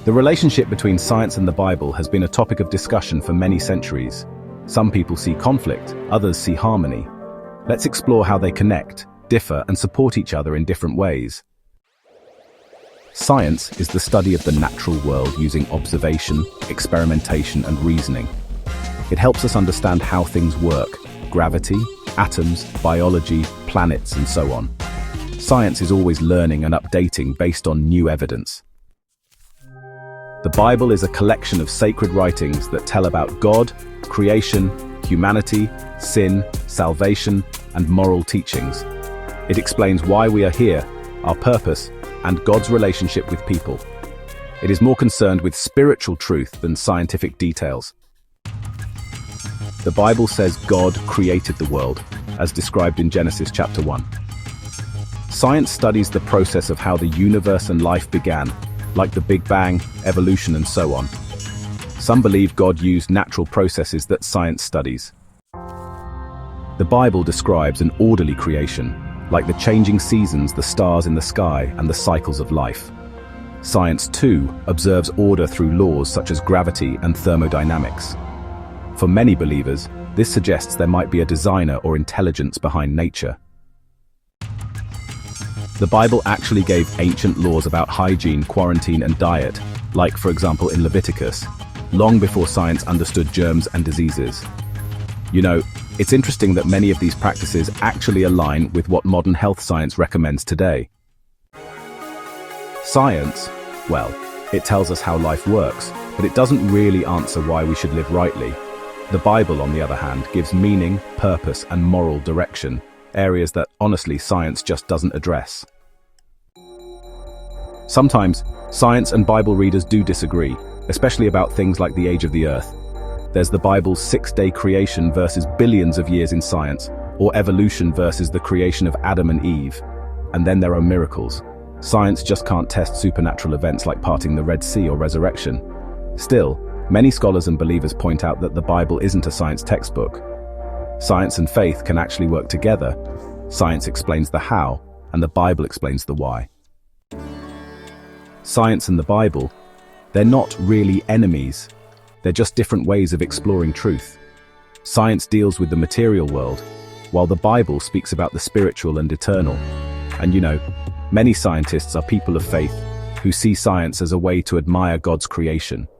The relationship between science and the Bible has been a topic of discussion for many centuries. Some people see conflict, others see harmony. Let's explore how they connect, differ, and support each other in different ways. Science is the study of the natural world using observation, experimentation, and reasoning. It helps us understand how things work: gravity, atoms, biology, planets, and so on. Science is always learning and updating based on new evidence. The Bible is a collection of sacred writings that tell about God, creation, humanity, sin, salvation, and moral teachings. It explains why we are here, our purpose, and God's relationship with people. It is more concerned with spiritual truth than scientific details. The Bible says God created the world, as described in Genesis chapter 1. Science studies the process of how the universe and life began, like the Big Bang, evolution, and so on. Some believe God used natural processes that science studies. The Bible describes an orderly creation, like the changing seasons, the stars in the sky, and the cycles of life. Science, too, observes order through laws such as gravity and thermodynamics. For many believers, this suggests there might be a designer or intelligence behind nature. The Bible actually gave ancient laws about hygiene, quarantine, and diet, like, for example, in Leviticus, long before science understood germs and diseases. You know, it's interesting that many of these practices actually align with what modern health science recommends today. Science, well, it tells us how life works, but it doesn't really answer why we should live rightly. The Bible, on the other hand, gives meaning, purpose, and moral direction, areas that, honestly, science just doesn't address. Sometimes, science and Bible readers do disagree, especially about things like the age of the earth. There's the Bible's 6-day creation versus billions of years in science, or evolution versus the creation of Adam and Eve. And then there are miracles. Science just can't test supernatural events like parting the Red Sea or resurrection. Still, many scholars and believers point out that the Bible isn't a science textbook. Science and faith can actually work together. Science explains the how, and the Bible explains the why. Science and the Bible, they're not really enemies. They're just different ways of exploring truth. Science deals with the material world, while the Bible speaks about the spiritual and eternal. And you know, many scientists are people of faith who see science as a way to admire God's creation.